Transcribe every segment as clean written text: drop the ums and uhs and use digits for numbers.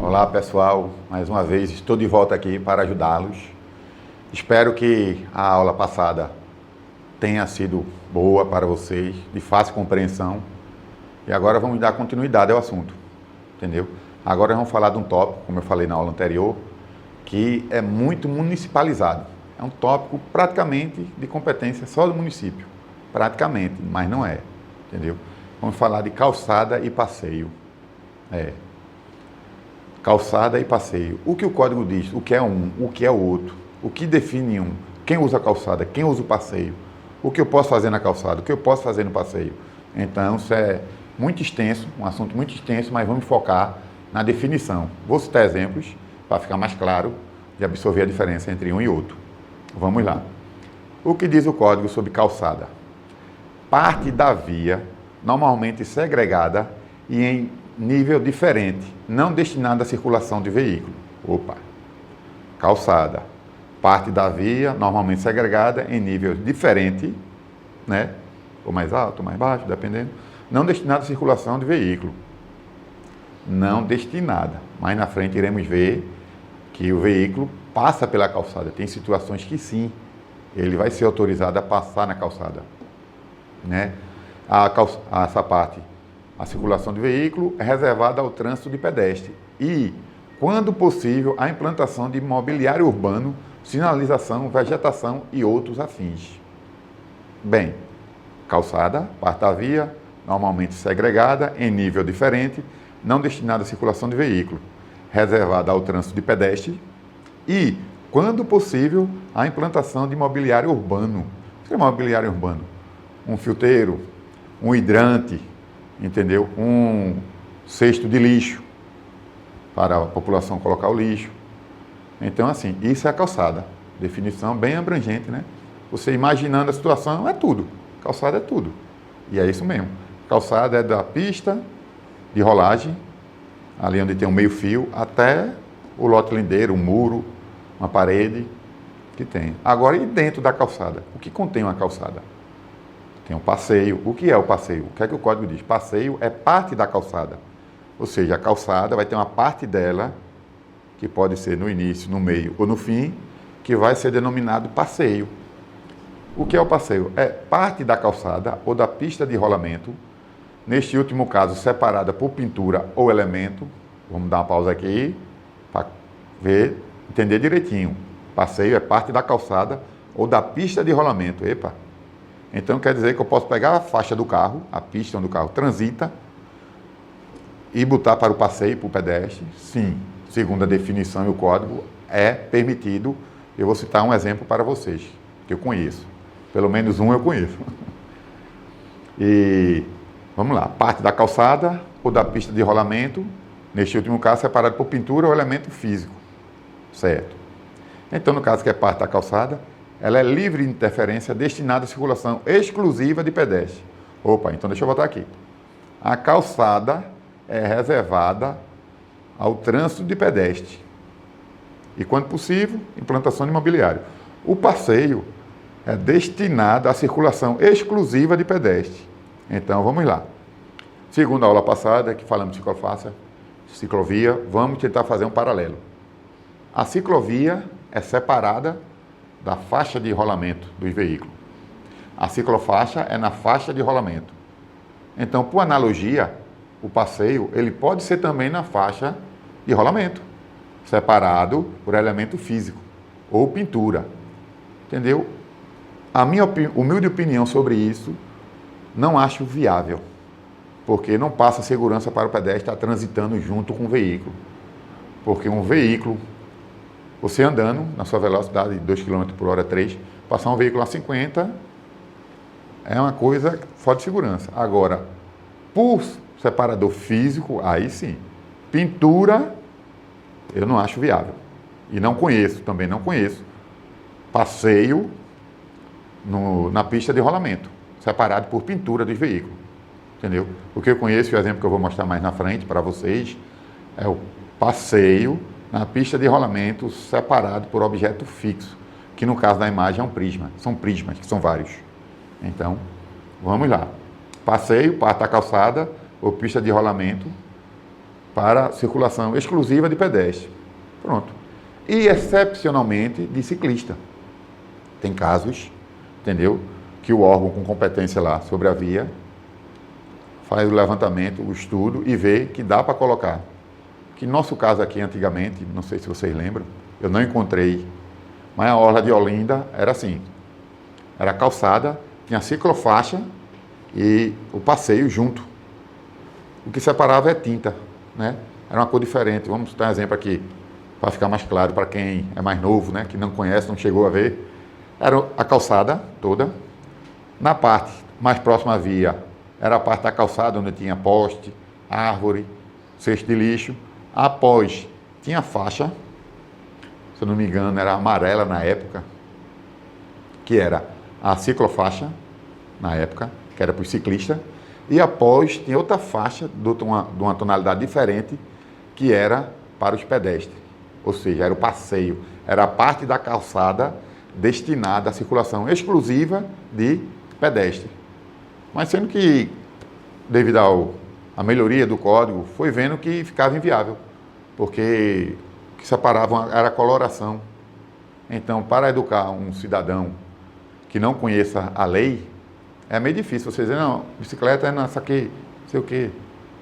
Olá pessoal, mais uma vez estou de volta aqui para ajudá-los. Espero que a aula passada tenha sido boa para vocês, de fácil compreensão. E agora vamos dar continuidade ao assunto, entendeu? Agora vamos falar de um tópico, como eu falei na aula anterior, que é muito municipalizado. É um tópico praticamente de competência só do município. Praticamente, mas não é, entendeu? Vamos falar de calçada e passeio. Calçada e passeio. O que o código diz? O que é um? O que é o outro? O que define um? Quem usa a calçada? Quem usa o passeio? O que eu posso fazer na calçada? O que eu posso fazer no passeio? Então, isso é muito extenso, um assunto muito extenso, mas vamos focar na definição. Vou citar exemplos para ficar mais claro de absorver a diferença entre um e outro. Vamos lá. O que diz o código sobre calçada? Parte da via, normalmente segregada e em nível diferente, não destinada à circulação de veículo. Calçada. Parte da via, normalmente segregada, em nível diferente, né? Ou mais alto, ou mais baixo, dependendo. Não destinada à circulação de veículo. Não destinada. Mais na frente iremos ver que o veículo passa pela calçada. Tem situações que sim, ele vai ser autorizado a passar na calçada, né? Essa parte, a circulação de veículo é reservada ao trânsito de pedestre e, quando possível, a implantação de mobiliário urbano, sinalização, vegetação e outros afins. Bem, calçada, parte da via, normalmente segregada, em nível diferente, não destinada à circulação de veículo, reservada ao trânsito de pedestre e, quando possível, a implantação de mobiliário urbano. O que é mobiliário urbano? Um filtreiro, um hidrante, entendeu? Um cesto de lixo para a população colocar o lixo. Então, assim, isso é a calçada. Definição bem abrangente, né? Você imaginando a situação, é tudo. Calçada é tudo. E é isso mesmo. Calçada é da pista de rolagem, ali onde tem um meio-fio, até o lote lindeiro, um muro, uma parede que tem. Agora, e dentro da calçada? O que contém uma calçada? Tem um passeio. O que é o passeio? O que é que o código diz? Passeio é parte da calçada. Ou seja, a calçada vai ter uma parte dela, que pode ser no início, no meio ou no fim, que vai ser denominado passeio. O que é o passeio? É parte da calçada ou da pista de rolamento, neste último caso separada por pintura ou elemento. Vamos dar uma pausa aqui para ver, entender direitinho. Passeio é parte da calçada ou da pista de rolamento. Então quer dizer que eu posso pegar a faixa do carro, a pista onde o carro transita, e botar para o passeio, para o pedestre. Sim, segundo a definição e o código, é permitido. Eu vou citar um exemplo para vocês, que eu conheço. Pelo menos um eu conheço. E vamos lá, parte da calçada ou da pista de rolamento, neste último caso separado por pintura ou elemento físico. Certo. Então, no caso que é parte da calçada, ela é livre de interferência, destinada à circulação exclusiva de pedestre. Então deixa eu botar aqui. A calçada é reservada ao trânsito de pedestre. E, quando possível, implantação de mobiliário. O passeio é destinado à circulação exclusiva de pedestre. Então, vamos lá. Segundo a aula passada, que falamos de ciclovia, vamos tentar fazer um paralelo. A ciclovia é separada da faixa de rolamento dos veículos. A ciclofaixa é na faixa de rolamento. Então, por analogia, o passeio ele pode ser também na faixa de rolamento, separado por elemento físico ou pintura. Entendeu? A minha humilde opinião sobre isso, não acho viável, porque não passa segurança para o pedestre estar transitando junto com o veículo. Porque um veículo, você andando na sua velocidade de 2 km por hora, 3, passar um veículo a 50 é uma coisa fora de segurança. Agora, por separador físico, aí sim. Pintura, eu não acho viável. E não conheço, também não conheço, passeio na pista de rolamento, separado por pintura dos veículos. Entendeu? O que eu conheço, o exemplo que eu vou mostrar mais na frente para vocês, é o passeio na pista de rolamento separado por objeto fixo, que no caso da imagem é um prisma. São prismas, que são vários. Então, vamos lá. Passeio, parte da calçada ou pista de rolamento para circulação exclusiva de pedestre. Pronto. E, excepcionalmente, de ciclista. Tem casos, entendeu? Que o órgão com competência lá sobre a via faz o levantamento, o estudo e vê que dá para colocar. Que no nosso caso aqui, antigamente, não sei se vocês lembram, eu não encontrei, mas a orla de Olinda era assim. Era calçada, tinha ciclofaixa e o passeio junto. O que separava é tinta, né? Era uma cor diferente. Vamos dar um exemplo aqui, para ficar mais claro para quem é mais novo, né? Que não conhece, não chegou a ver. Era a calçada toda. Na parte mais próxima à via, era a parte da calçada onde tinha poste, árvore, cesto de lixo. Após, tinha faixa, se eu não me engano, era amarela na época, que era a ciclofaixa, na época, que era para os ciclistas. E após, tinha outra faixa, de uma tonalidade diferente, que era para os pedestres. Ou seja, era o passeio, era a parte da calçada destinada à circulação exclusiva de pedestre. Mas sendo que, devido à melhoria do código, foi vendo que ficava inviável, porque o que separava era a coloração. Então, para educar um cidadão que não conheça a lei, é meio difícil você dizer, não, bicicleta é nessa aqui, não sei o quê.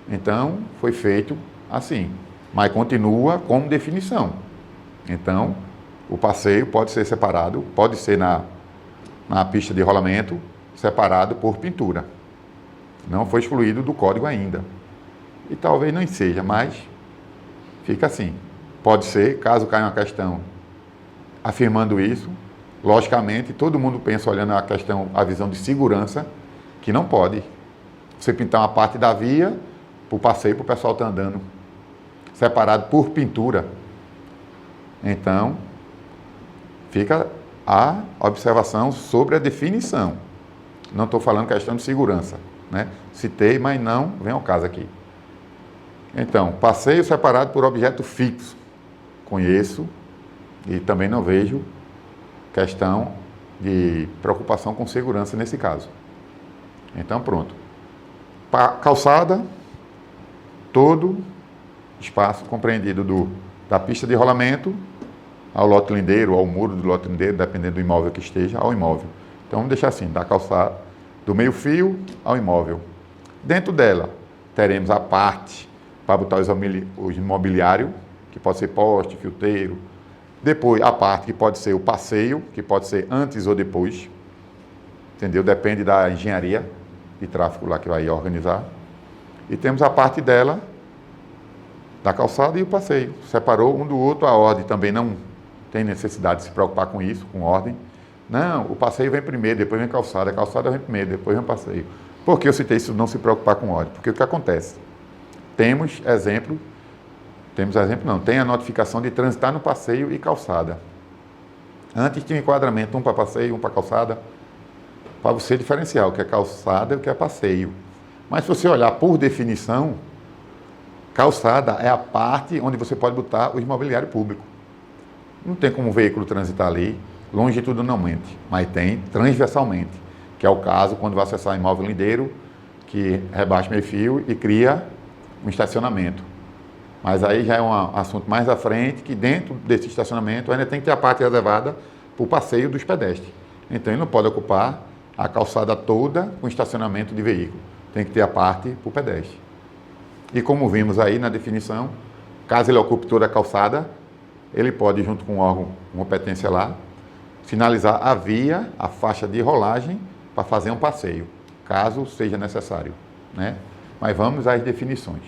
Então, foi feito assim, mas continua como definição. Então, o passeio pode ser separado, pode ser na pista de rolamento, separado por pintura. Não foi excluído do código ainda. E talvez não seja, mas fica assim. Pode ser, caso caia uma questão afirmando isso, logicamente, todo mundo pensa, olhando a questão, a visão de segurança, que não pode. Você pintar uma parte da via para o passeio, para o pessoal estar andando, separado por pintura. Então, fica a observação sobre a definição. Não estou falando questão de segurança, né? Citei, mas não vem ao caso aqui. Então, passeio separado por objeto fixo. Conheço e também não vejo questão de preocupação com segurança nesse caso. Então, pronto. Calçada, todo espaço compreendido da pista de rolamento ao lote lindeiro, ao muro do lote lindeiro, dependendo do imóvel que esteja, ao imóvel. Então, vamos deixar assim, da calçada, do meio-fio ao imóvel. Dentro dela, teremos a parte para botar os imobiliário, que pode ser poste, filteiro. Depois, a parte que pode ser o passeio, que pode ser antes ou depois. Entendeu? Depende da engenharia de tráfego lá que vai organizar. E temos a parte dela, da calçada e o passeio. Separou um do outro, a ordem também não tem necessidade de se preocupar com isso, com ordem. Não, o passeio vem primeiro, depois vem a calçada vem primeiro, depois vem o passeio. Por que eu citei isso, não se preocupar com ordem? Porque o que acontece? Tem a notificação de transitar no passeio e calçada. Antes tinha um enquadramento, um para passeio, um para calçada, para você diferenciar o que é calçada e o que é passeio. Mas se você olhar por definição, calçada é a parte onde você pode botar o imobiliário público. Não tem como o veículo transitar ali longitudinalmente, mas tem transversalmente, que é o caso quando vai acessar imóvel lindeiro, que rebaixa meio-fio e cria um estacionamento. Mas aí já é um assunto mais à frente, que dentro desse estacionamento ainda tem que ter a parte reservada para o passeio dos pedestres. Então ele não pode ocupar a calçada toda com estacionamento de veículo. Tem que ter a parte para o pedestre. E como vimos aí na definição, caso ele ocupe toda a calçada, ele pode, junto com o órgão com competência lá, sinalizar a via, a faixa de rolagem, para fazer um passeio, caso seja necessário, né? Mas vamos às definições.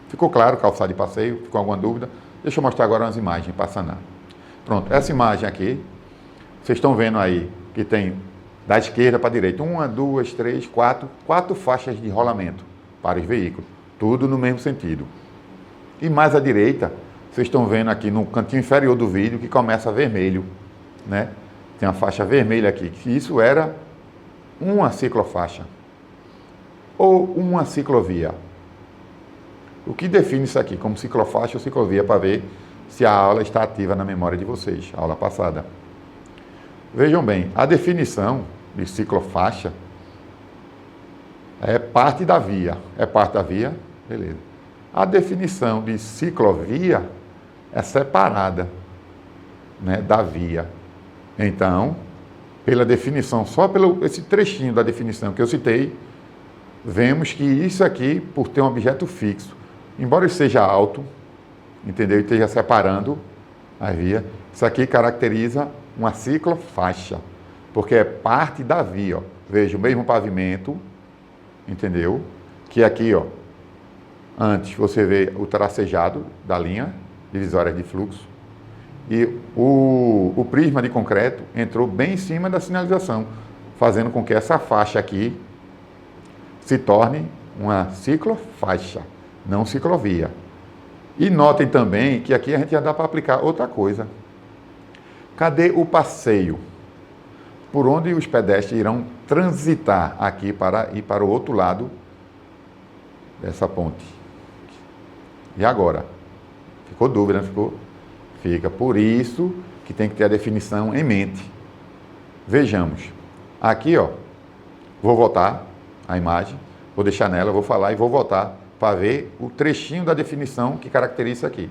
Ficou claro, calçada de passeio? Ficou alguma dúvida? Deixa eu mostrar agora umas imagens para sanar. Pronto, essa imagem aqui, vocês estão vendo aí que tem da esquerda para a direita, 1, 2, 3, 4 faixas de rolamento para os veículos, tudo no mesmo sentido. E mais à direita, vocês estão vendo aqui no cantinho inferior do vídeo que começa vermelho, né? Tem uma faixa vermelha aqui, que isso era uma ciclofaixa ou uma ciclovia. O que define isso aqui como ciclofaixa ou ciclovia, para ver se a aula está ativa na memória de vocês, a aula passada. Vejam bem, a definição de ciclofaixa é parte da via. É parte da via? Beleza. A definição de ciclovia é separada, né, da via. Então, pela definição, só pelo esse trechinho da definição que eu citei, vemos que isso aqui, por ter um objeto fixo, embora ele seja alto, entendeu? E esteja separando a via, isso aqui caracteriza uma ciclofaixa, porque é parte da via, ó. Veja, o mesmo pavimento, entendeu? Que aqui, ó, antes você vê o tracejado da linha divisória de fluxo, e o prisma de concreto entrou bem em cima da sinalização, fazendo com que essa faixa aqui se torne uma ciclofaixa, não ciclovia. E notem também que aqui a gente já dá para aplicar outra coisa. Cadê o passeio? Por onde os pedestres irão transitar aqui para ir para o outro lado dessa ponte. E agora? Ficou dúvida, não ficou? Fica. Por isso que tem que ter a definição em mente. Vejamos. Aqui, ó, vou voltar a imagem, vou deixar nela, vou falar e vou voltar para ver o trechinho da definição que caracteriza isso aqui.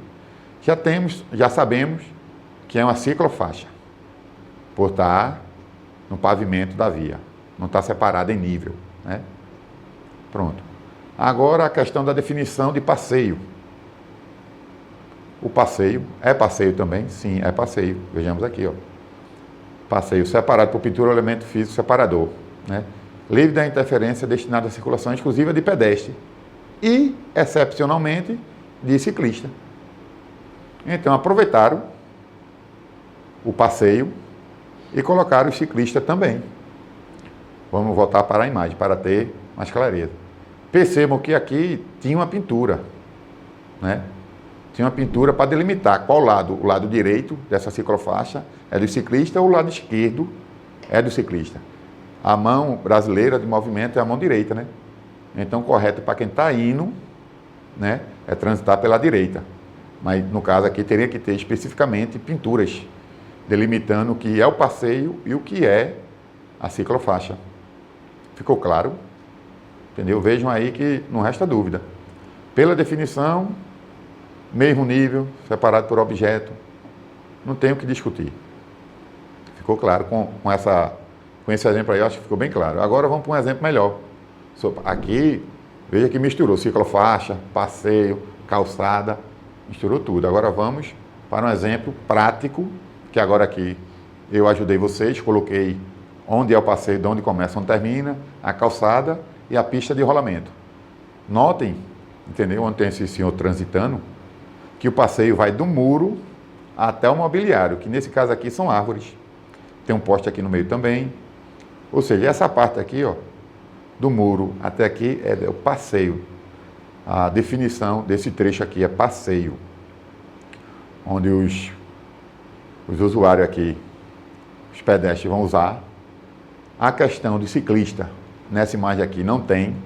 Já sabemos que é uma ciclofaixa, por estar no pavimento da via, não está separada em nível, né? Pronto. Agora a questão da definição de passeio. O passeio é passeio também? Sim, é passeio. Vejamos aqui, ó. Passeio separado por pintura ou elemento físico separador, né? Livre da interferência destinada à circulação exclusiva de pedestre e, excepcionalmente, de ciclista. Então, aproveitaram o passeio e colocaram o ciclista também. Vamos voltar para a imagem, para ter mais clareza. Percebam que aqui tinha uma pintura, né? Tinha uma pintura para delimitar qual lado, o lado direito dessa ciclofaixa é do ciclista ou o lado esquerdo é do ciclista. A mão brasileira de movimento é a mão direita, né? Então, correto para quem está indo, né, é transitar pela direita. Mas, no caso aqui, teria que ter especificamente pinturas delimitando o que é o passeio e o que é a ciclofaixa. Ficou claro? Entendeu? Vejam aí que não resta dúvida. Pela definição, mesmo nível, separado por objeto, não tem o que discutir. Ficou claro com esse exemplo aí, eu acho que ficou bem claro. Agora vamos para um exemplo melhor. Aqui, veja que misturou ciclofaixa, passeio, calçada, misturou tudo. Agora vamos para um exemplo prático, que agora aqui eu ajudei vocês, coloquei onde é o passeio, de onde começa, onde termina, a calçada e a pista de rolamento. Notem, entendeu? Onde tem esse senhor transitando, que o passeio vai do muro até o mobiliário, que nesse caso aqui são árvores. Tem um poste aqui no meio também. Ou seja, essa parte aqui, ó, do muro até aqui é o passeio. A definição desse trecho aqui é passeio, onde os usuários aqui, os pedestres vão usar. A questão de ciclista, nessa imagem aqui não tem,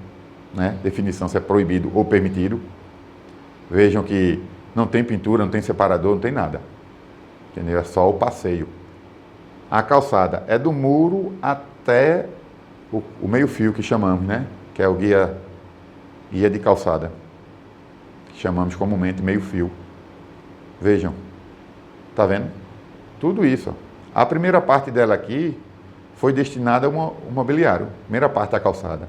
né, definição se é proibido ou permitido. Vejam que não tem pintura, não tem separador, não tem nada. Entendeu? É só o passeio. A calçada é do muro até o meio-fio que chamamos, né? Que é o guia de calçada. Que chamamos comumente meio-fio. Vejam. Tá vendo? Tudo isso. Ó. A primeira parte dela aqui foi destinada ao mobiliário. Primeira parte da calçada.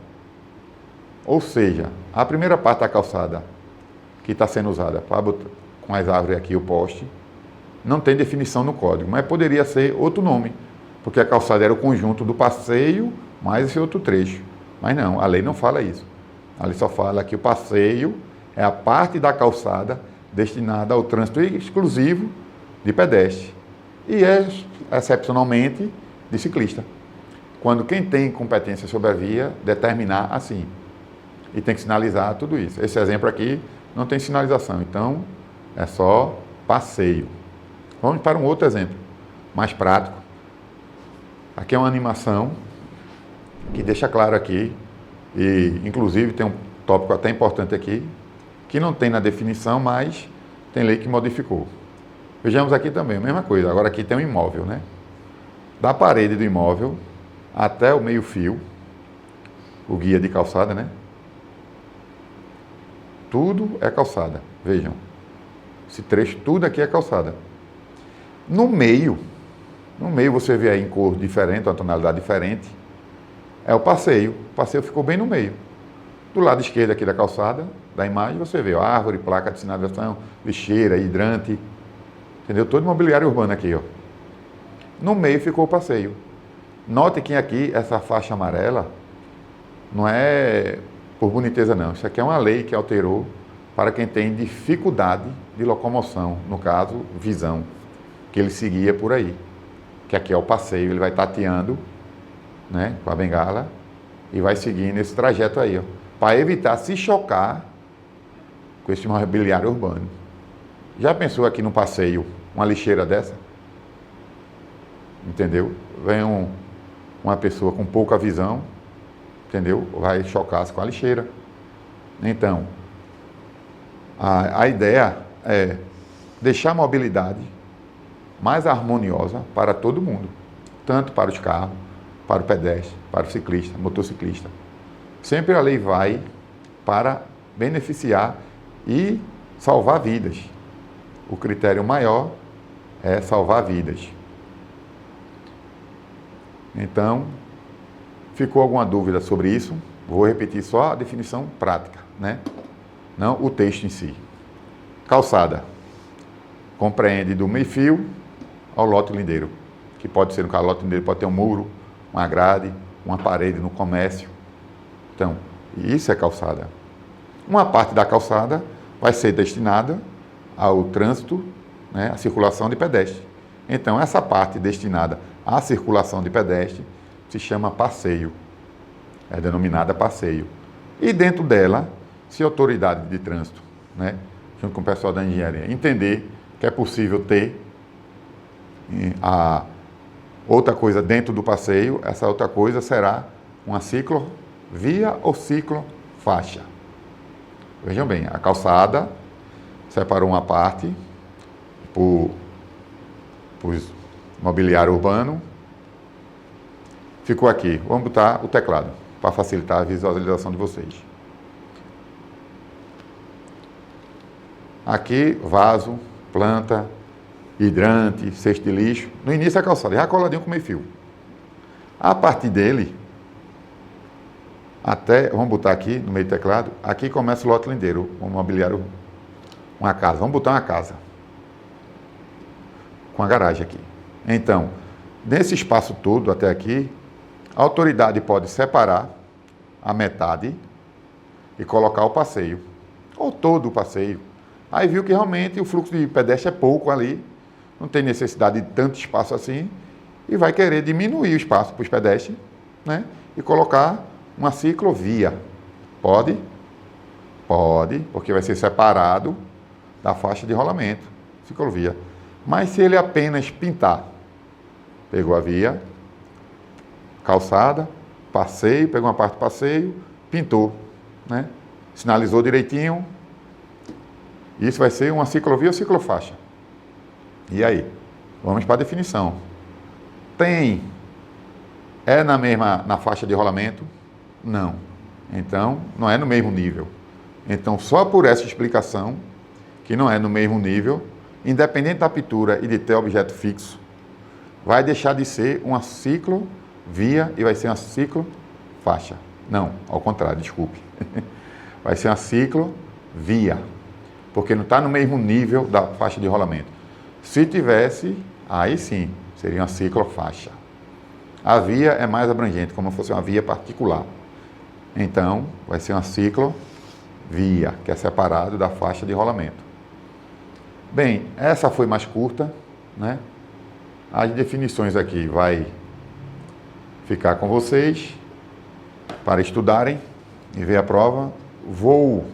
Ou seja, a primeira parte da calçada que está sendo usada para botar com as árvores aqui, o poste, não tem definição no código, mas poderia ser outro nome, porque a calçada era o conjunto do passeio mais esse outro trecho. Mas não, a lei não fala isso. A lei só fala que o passeio é a parte da calçada destinada ao trânsito exclusivo de pedestre e é, excepcionalmente, de ciclista. Quando quem tem competência sobre a via determinar assim. E tem que sinalizar tudo isso. Esse exemplo aqui não tem sinalização, então é só passeio. Vamos para um outro exemplo, mais prático. Aqui é uma animação que deixa claro aqui, e inclusive tem um tópico até importante aqui, que não tem na definição, mas tem lei que modificou. Vejamos aqui também, a mesma coisa. Agora aqui tem um imóvel, né? Da parede do imóvel até o meio-fio, o guia de calçada, né? Tudo é calçada. Vejam. Esse trecho, tudo aqui é calçada. No meio você vê aí em cor diferente, uma tonalidade diferente, é o passeio. O passeio ficou bem no meio. Do lado esquerdo aqui da calçada, da imagem, você vê ó, árvore, placa de sinalização, lixeira, hidrante, entendeu? Todo mobiliário urbano aqui, ó. No meio ficou o passeio. Note que aqui, essa faixa amarela, não é por boniteza não. Isso aqui é uma lei que alterou para quem tem dificuldade de locomoção, no caso, visão, que ele seguia por aí. Que aqui é o passeio, ele vai tateando, né, com a bengala e vai seguindo esse trajeto aí, ó, para evitar se chocar com esse mobiliário urbano. Já pensou aqui no passeio uma lixeira dessa? Entendeu? Vem uma pessoa com pouca visão, entendeu? Vai chocar-se com a lixeira. Então, a ideia é deixar a mobilidade mais harmoniosa para todo mundo, tanto para os carros, para o pedestre, para o ciclista, motociclista. Sempre a lei vai para beneficiar e salvar vidas. O critério maior é salvar vidas. Então, ficou alguma dúvida sobre isso? Vou repetir só a definição prática, né? Não o texto em si. Calçada. Compreende do meio-fio ao lote lindeiro. Que pode ser, no caso, lote lindeiro pode ter um muro, uma grade, uma parede no comércio. Então, isso é calçada. Uma parte da calçada vai ser destinada ao trânsito, né, à circulação de pedestre. Então, essa parte destinada à circulação de pedestre se chama passeio. É denominada passeio. E dentro dela, se a autoridade de trânsito, né, junto com o pessoal da engenharia, entender que é possível ter a outra coisa dentro do passeio, essa outra coisa será uma ciclovia ou ciclofaixa. Vejam bem, a calçada separou uma parte por mobiliário urbano. Ficou aqui. Vamos botar o teclado para facilitar a visualização de vocês. Aqui, vaso, planta, hidrante, cesto de lixo. No início a calçada, já coladinho com meio fio. A partir dele, até, vamos botar aqui no meio do teclado, aqui começa o lote lindeiro, um mobiliário, uma casa. Vamos botar uma casa. Com a garagem aqui. Então, nesse espaço todo até aqui, a autoridade pode separar a metade e colocar o passeio, ou todo o passeio. Aí viu que realmente o fluxo de pedestre é pouco ali, não tem necessidade de tanto espaço assim, e vai querer diminuir o espaço para os pedestres, né? E colocar uma ciclovia. Pode? Pode, porque vai ser separado da faixa de rolamento, ciclovia. Mas se ele apenas pintar, pegou a via, calçada, passeio, pegou uma parte do passeio, pintou, né? Sinalizou direitinho, isso vai ser uma ciclovia ou ciclofaixa. E aí? Vamos para a definição. É na faixa de rolamento? Não. Então, não é no mesmo nível. Então, só por essa explicação, que não é no mesmo nível, independente da pintura e de ter objeto fixo, vai deixar de ser uma ciclovia e vai ser uma ciclofaixa. Não, ao contrário, desculpe. Vai ser uma ciclovia, porque não está no mesmo nível da faixa de rolamento. Se tivesse, aí sim, seria uma ciclofaixa. A via é mais abrangente, como se fosse uma via particular. Então, vai ser uma ciclovia, que é separado da faixa de rolamento. Bem, essa foi mais curta, né? As definições aqui vai ficar com vocês para estudarem e ver a prova. Vou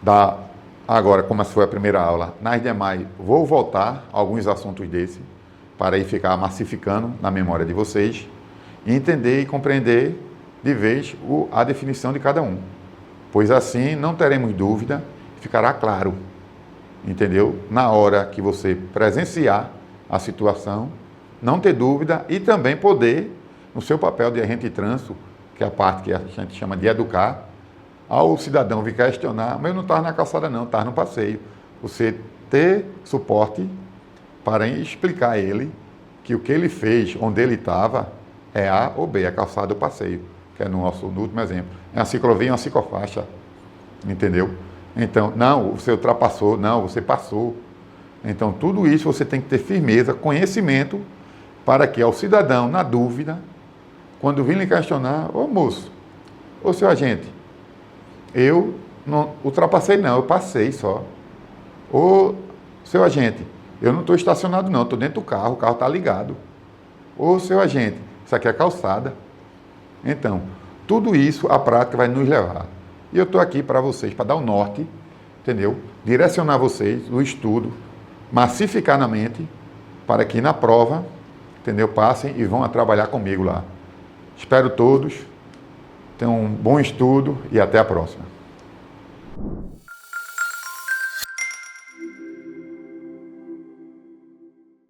dar agora, como essa foi a primeira aula, nas demais vou voltar a alguns assuntos desse para aí ficar massificando na memória de vocês e entender e compreender de vez a definição de cada um. Pois assim não teremos dúvida, ficará claro, entendeu? Na hora que você presenciar a situação, não ter dúvida e também poder, no seu papel de agente de trânsito, que é a parte que a gente chama de educar, Ao cidadão vir questionar, mas eu não estava na calçada não, estava no passeio. Você ter suporte para explicar a ele que o que ele fez, onde ele estava, é A ou B, a calçada do passeio, que é no último exemplo. É uma ciclovia e uma ciclofaixa, entendeu? Então, não, você ultrapassou, não, você passou. Então, tudo isso você tem que ter firmeza, conhecimento, para que ao cidadão, na dúvida, quando vir lhe questionar, ô moço, ô seu agente, eu não ultrapassei não, eu passei só. Ô seu agente, eu não estou estacionado não, estou dentro do carro, o carro está ligado. Ô seu agente, isso aqui é calçada. Então, tudo isso a prática vai nos levar. E eu estou aqui para vocês, para dar o norte, entendeu? Direcionar vocês, o estudo, massificar na mente, para que na prova, entendeu? Passem e vão a trabalhar comigo lá. Espero todos, tenham um bom estudo e até a próxima.